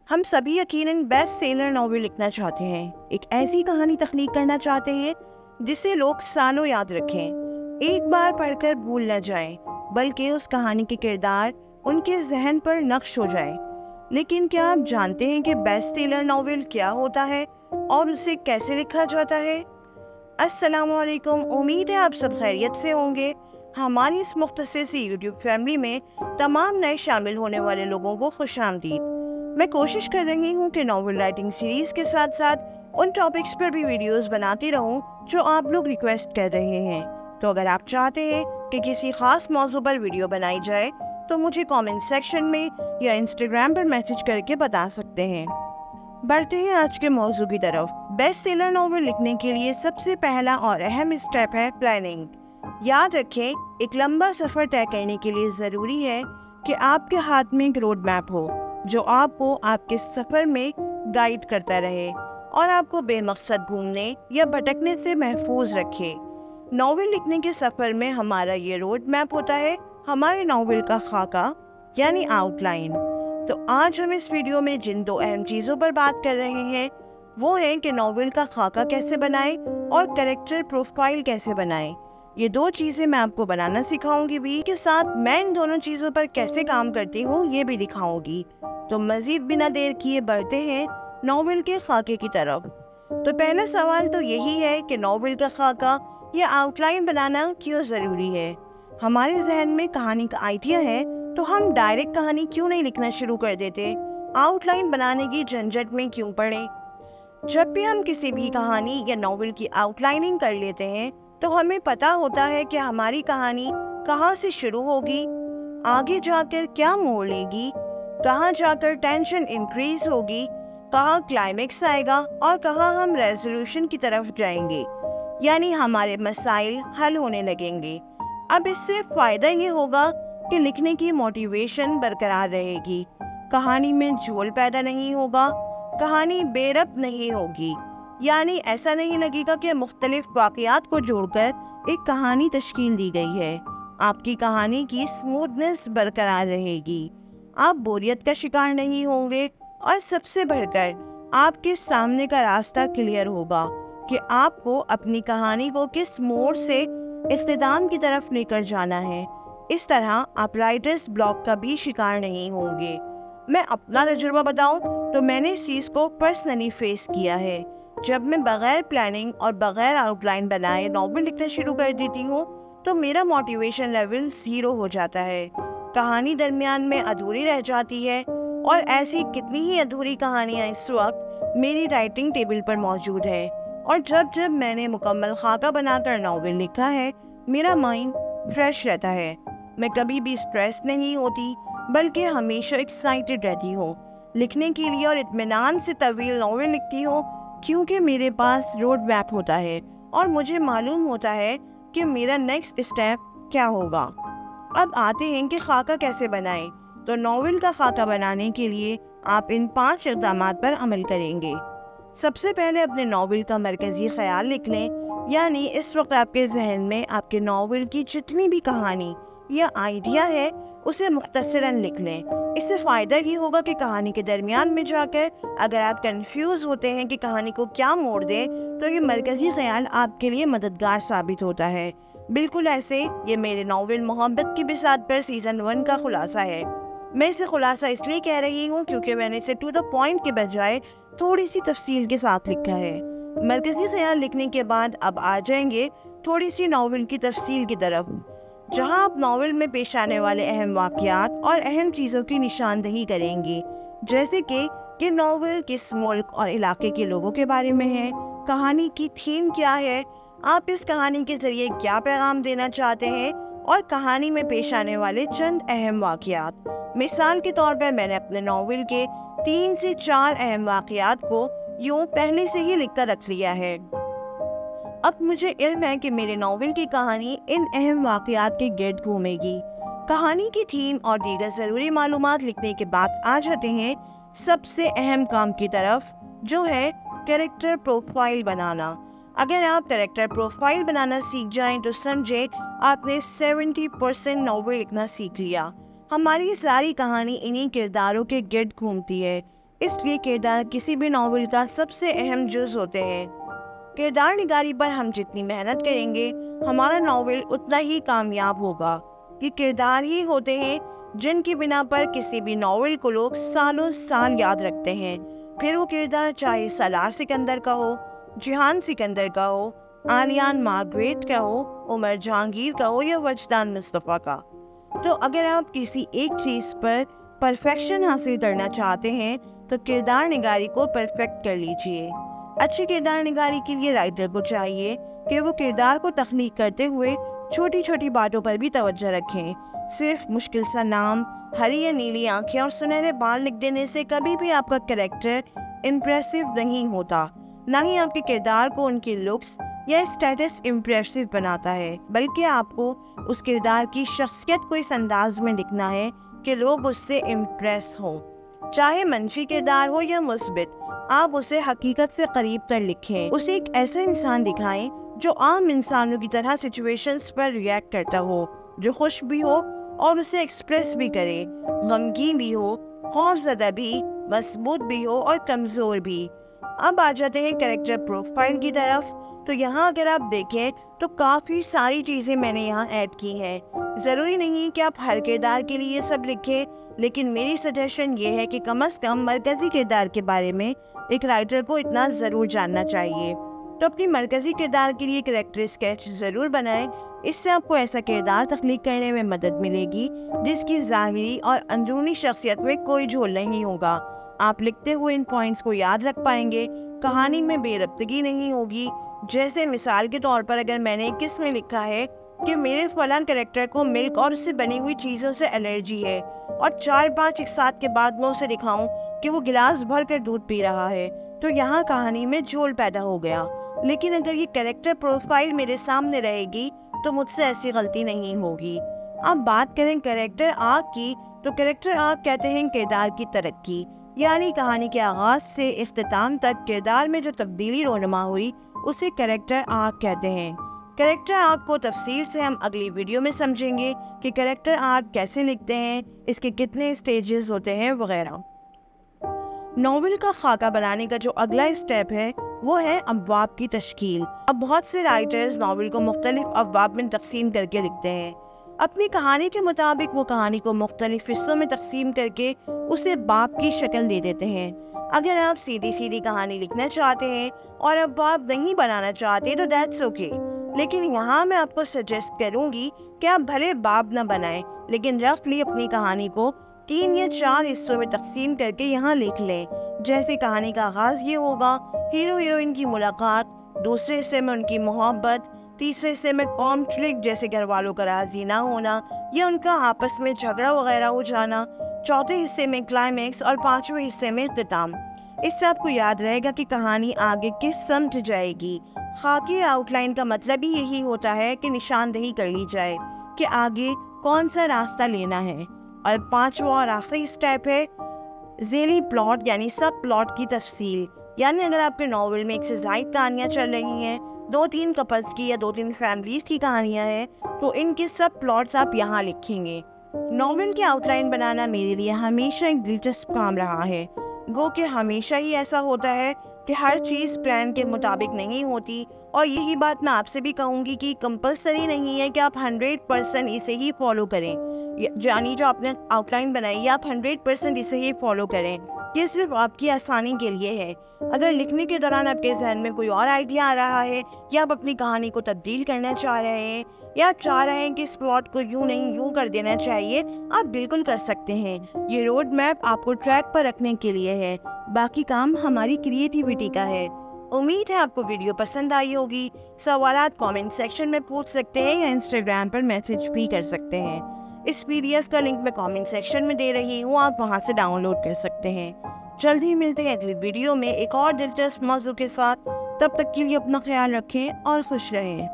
हम सभी यकीनन बेस्ट सेलर नॉवेल लिखना चाहते हैं। एक ऐसी कहानी तख्लीक करना चाहते हैं जिसे लोग सालों याद रखें, एक बार पढ़कर भूल न जाएं, बल्कि उस कहानी के किरदार उनके जहन पर नक्श हो जाए। लेकिन क्या आप जानते हैं कि बेस्ट सेलर नॉवेल क्या होता है और उसे कैसे लिखा जाता है? अस्सलामुअलैकुम, उम्मीद है आप सब खैरियत से होंगे। हमारी इस मुख्तसर सी यूट्यूब फैमिली में तमाम नए शामिल होने वाले लोगों को खुशामदीद। मैं कोशिश कर रही हूँ कि नॉवेल राइटिंग सीरीज के साथ साथ उन टॉपिक्स पर भी वीडियोस बनाती रहूँ जो आप लोग रिक्वेस्ट कर रहे हैं। तो अगर आप चाहते हैं कि किसी खास मौजू पर वीडियो बनाई जाए तो मुझे कमेंट सेक्शन में या इंस्टाग्राम पर मैसेज करके बता सकते हैं। बढ़ते हैं आज के मौजू की तरफ। बेस्ट सेलर नॉवेल लिखने के लिए सबसे पहला और अहम स्टेप है प्लानिंग। याद रखें, एक लंबा सफ़र तय करने के लिए ज़रूरी है कि आपके हाथ में एक रोड मैप हो जो आपको आपके सफ़र में गाइड करता रहे और आपको बेमकसद घूमने या भटकने से महफूज रखे। नॉवेल लिखने के सफ़र में हमारा ये रोड मैप होता है हमारे नॉवेल का खाका यानी आउटलाइन। तो आज हम इस वीडियो में जिन दो अहम चीज़ों पर बात कर रहे हैं वो है कि नॉवेल का खाका कैसे बनाएं और कैरेक्टर प्रोफाइल कैसे बनाएं। ये दो चीज़ें मैं आपको बनाना सिखाऊंगी भी, के साथ मैं इन दोनों चीज़ों पर कैसे काम करती हूँ ये भी दिखाऊंगी। तो मज़ीद बिना देर किए बढ़ते हैं नॉवेल के खाके की तरफ। तो पहला सवाल तो यही है कि नॉवेल का खाका या आउटलाइन बनाना क्यों ज़रूरी है। हमारे जहन में कहानी का आइडिया है तो हम डायरेक्ट कहानी क्यों नहीं लिखना शुरू कर देते, आउटलाइन बनाने की झंझट में क्यों पड़े। जब भी हम किसी भी कहानी या नॉवेल की आउटलाइनिंग कर लेते हैं तो हमें पता होता है कि हमारी कहानी कहाँ से शुरू होगी, आगे जाकर क्या मोड़ लेगी, कहाँ जाकर टेंशन इंक्रीज होगी, कहाँ क्लाइमेक्स आएगा और कहाँ हम रेजोल्यूशन की तरफ जाएंगे, यानी हमारे मसाइल हल होने लगेंगे। अब इससे फ़ायदा ये होगा कि लिखने की मोटिवेशन बरकरार रहेगी, कहानी में झोल पैदा नहीं होगा, कहानी बेरब्त नहीं होगी, यानी ऐसा नहीं लगेगा कि मुख्तलिफ वाक़यात को जोड़कर एक कहानी तश्कील दी गई है। आपकी कहानी की स्मूथनेस बरकरार रहेगी, आप बोरियत का शिकार नहीं होंगे और सबसे बढ़कर आपके सामने का रास्ता क्लियर होगा कि आपको अपनी कहानी को किस मोड़ से इख्तिताम की तरफ लेकर जाना है। इस तरह आप राइटर्स ब्लॉक का भी शिकार नहीं होंगे। मैं अपना तजुर्बा बताऊं तो मैंने इस चीज़ को पर्सनली फेस किया है। जब मैं बग़ैर प्लानिंग और बग़ैर आउटलाइन बनाए नॉवेल लिखना शुरू कर देती हूँ तो मेरा मोटिवेशन लेवल 0 हो जाता है, कहानी दरमियान में अधूरी रह जाती है। और ऐसी कितनी ही अधूरी कहानियाँ इस वक्त मेरी राइटिंग टेबल पर मौजूद है। और जब जब मैंने मुकम्मल खाका बनाकर नॉवेल लिखा है मेरा माइंड फ्रेश रहता है, मैं कभी भी स्ट्रेस नहीं होती बल्कि हमेशा एक्साइटेड रहती हूँ लिखने के लिए और इत्मीनान से तवील नॉवेल लिखती हूँ, क्योंकि मेरे पास रोड मैप होता है और मुझे मालूम होता है कि मेरा नेक्स्ट स्टेप क्या होगा। अब आते हैं कि खाका कैसे बनाएं। तो नॉवेल का खाका बनाने के लिए आप इन 5 इक़दामात पर अमल करेंगे। सबसे पहले अपने नॉवेल का मरकज़ी ख्याल लिख लें, यानी इस वक्त आपके जहन में आपके नॉवेल की जितनी भी कहानी या आइडिया है उसे मुख्तसरन लिख लें। इससे फ़ायदा ये होगा कि कहानी के दरमियान में जाकर अगर आप कंफ्यूज होते हैं कि कहानी को क्या मोड़ दें तो ये मरकज़ी ख्याल आपके लिए मददगार साबित होता है। बिल्कुल ऐसे ये मेरे नॉवेल मोहब्बत की बिसात पर सीज़न 1 का खुलासा है। मैं इसे खुलासा इसलिए कह रही हूँ क्योंकि मैंने इसे टू द पॉइंट के बजाय थोड़ी सी तफसील के साथ लिखा है। मरकज़ी ख्याल लिखने के बाद अब आ जाएंगे थोड़ी सी नॉवेल की तफसील की तरफ, जहां आप नॉवेल में पेश आने वाले अहम वाक़यात और अहम चीज़ों की निशानदही करेंगे, जैसे कि नॉवेल किस मुल्क और इलाके के लोगों के बारे में है, कहानी की थीम क्या है, आप इस कहानी के ज़रिए क्या पैगाम देना चाहते हैं और कहानी में पेश आने वाले चंद अहम वाक़यात। मिसाल के तौर पर मैंने अपने नॉवेल के 3 से 4 अहम वाक़यात को यूँ पहले से ही लिख कर रख लिया है। अब मुझे इल्म है कि मेरे नॉवेल की कहानी इन अहम वाक़यात के गिर्द घूमेगी। कहानी की थीम और दीगर ज़रूरी मालूमात लिखने के बाद आ जाते हैं सबसे अहम काम की तरफ, जो है कैरेक्टर प्रोफाइल बनाना। अगर आप कैरेक्टर प्रोफाइल बनाना सीख जाएं तो समझे आपने 70% नॉवेल लिखना सीख लिया। हमारी सारी कहानी इन्हीं किरदारों के गिर्द घूमती है। इसलिए किरदार किसी भी नावल का सबसे अहम जुज़ होते हैं। किरदार निगारी पर हम जितनी मेहनत करेंगे, हमारा नावल उतना ही कामयाब होगा। ये किरदार ही होते हैं जिनकी बिना पर किसी भी नावल को लोग सालों साल याद रखते हैं। फिर वो किरदार चाहे सालार सिकंदर का हो, जिहान सिकंदर का हो, आलियान मार्गरेट का हो, उमर जहांगीर का हो या वजदान मुस्तफ़ा का। तो अगर आप किसी एक चीज़ पर परफेक्शन हासिल करना चाहते हैं तो किरदार निगारी को परफेक्ट कर लीजिए। अच्छी किरदार निगारी के लिए राइटर को चाहिए कि वो किरदार को तख्लीक करते हुए छोटी छोटी बातों पर भी तवज्जो रखें। सिर्फ मुश्किल सा नाम, हरी या नीली आंखें और सुनहरे बाल लिख देने से कभी भी आपका कैरेक्टर इम्प्रेसिव नहीं होता। ना ही आपके किरदार को उनके लुक्स या स्टेटस इम्प्रेसिव बनाता है, बल्कि आपको उस किरदार की शख्सियत को इस अंदाज में लिखना है कि लोग उससे इम्प्रेस हों। चाहे मंफी किरदार हो या मुस्बित, आप उसे हकीकत से करीब कर लिखें। उसे एक ऐसा इंसान दिखाएं जो आम इंसानों की तरह सिचुएशंस पर रिएक्ट करता हो, जो खुश भी हो और उसे एक्सप्रेस भी करे, गमगीन भी हो, खौफज़दा भी, मजबूत भी हो और कमज़ोर भी। अब आ जाते हैं कैरेक्टर प्रोफाइल की तरफ। तो यहाँ अगर आप देखें तो काफ़ी सारी चीज़ें मैंने यहाँ ऐड की हैं। ज़रूरी नहीं कि आप हर किरदार के लिए सब लिखें, लेकिन मेरी सजेशन ये है कि कम से कम मरकज़ी किरदार के बारे में एक राइटर को इतना ज़रूर जानना चाहिए। तो अपनी मरकज़ी किरदार के लिए कैरेक्टर स्केच ज़रूर बनाएं। इससे आपको ऐसा किरदार तख्लीक करने में मदद मिलेगी जिसकी ज़ाहिरी और अंदरूनी शख्सियत में कोई झोल नहीं होगा। आप लिखते हुए इन पॉइंट्स को याद रख पाएंगे, कहानी में बेरब्तगी नहीं होगी। जैसे मिसाल के तौर पर अगर मैंने किसमें लिखा है कि मेरे फलां कैरेक्टर को मिल्क और उससे बनी हुई चीज़ों से एलर्जी है, और 4-5 एक साथ के बाद मैं उसे दिखाऊं कि वो गिलास भर कर दूध पी रहा है, तो यहाँ कहानी में झोल पैदा हो गया। लेकिन अगर ये कैरेक्टर प्रोफाइल मेरे सामने रहेगी तो मुझसे ऐसी गलती नहीं होगी। अब बात करें कैरेक्टर आर्क की, तो कैरेक्टर आर्क कहते हैं किरदार की तरक्की, यानी कहानी के आगाज से इख्तिताम तक किरदार में जो तब्दीली रोनुमा हुई उसे कैरेक्टर आर्क कहते हैं। कैरेक्टर आर्क को तफसील से हम अगली वीडियो में समझेंगे कि कैरेक्टर आर्क कैसे लिखते हैं, इसके कितने स्टेजेस होते हैं वगैरह। नॉवेल का खाका बनाने का जो अगला स्टेप है वो है अबवाब की तश्कील। अब बहुत से राइटर्स नॉवेल को मुख्तलिफ अबवाब में तकसीम करके लिखते हैं। अपनी कहानी के मुताबिक वो कहानी को मुख्तलिफ हिस्सों में तकसीम करके उसे बाब की शक्ल दे देते हैं। अगर आप सीधी सीधी कहानी लिखना चाहते हैं और अबवाब नहीं बनाना चाहते तो दैट्स ओके, लेकिन यहाँ मैं आपको सजेस्ट करूँगी कि आप भले बाब ना बनाएं, लेकिन रफली अपनी कहानी को 3 या 4 हिस्सों में तकसीम करके यहाँ लिख लें। जैसे कहानी का आगाज़ ये होगा, हीरो हीरोइन की मुलाकात, दूसरे हिस्से में उनकी मोहब्बत, तीसरे हिस्से में कॉन्फ्लिक्ट जैसे घर वालों का राज़ी ना होना या उनका आपस में झगड़ा वगैरह हो जाना, चौथे हिस्से में क्लाइमैक्स और 5वें हिस्से में इख्तिताम। इससे आपको याद रहेगा कि कहानी आगे किस समझ जाएगी। खाकी आउटलाइन का मतलब ही यही होता है कि निशानदेही कर ली जाए कि आगे कौन सा रास्ता लेना है। और 5वां और आखिरी स्टेप है ज़ेली प्लॉट यानी सब प्लॉट की तफसील। यानी अगर आपके नॉवल में 1 से ज़ायद कहानियाँ चल रही हैं, 2-3 कपल्स की या 2-3 फैमिलीज़ की कहानियाँ हैं, तो इनके सब प्लॉट्स आप यहाँ लिखेंगे। नॉवल की आउटलाइन बनाना मेरे लिए हमेशा एक दिलचस्प काम रहा है। गो कि हमेशा ही ऐसा होता है कि हर चीज़ प्लान के मुताबिक नहीं होती, और यही बात मैं आपसे भी कहूँगी कि कंपलसरी नहीं है कि आप 100% इसे ही फॉलो करें। यानी जो आपने आउटलाइन बनाई है आप 100% इसे ही फॉलो करें। ये सिर्फ आपकी आसानी के लिए है। अगर लिखने के दौरान आपके जहन में कोई और आइडिया आ रहा है या आप अपनी कहानी को तब्दील करना चाह रहे हैं या आप चाह रहे हैं कि इस प्लॉट को यूँ नहीं यूँ कर देना चाहिए, आप बिल्कुल कर सकते हैं। ये रोड मैप आपको ट्रैक पर रखने के लिए है, बाकी काम हमारी क्रिएटिविटी का है। उम्मीद है आपको वीडियो पसंद आई होगी। सवालात कमेंट सेक्शन में पूछ सकते हैं या इंस्टाग्राम पर मैसेज भी कर सकते हैं। इस PDF का लिंक मैं कमेंट सेक्शन में दे रही हूँ, आप वहाँ से डाउनलोड कर सकते हैं। जल्द ही मिलते हैं अगली वीडियो में एक और दिलचस्प मौजू के साथ। तब तक के लिए अपना ख्याल रखें और खुश रहें।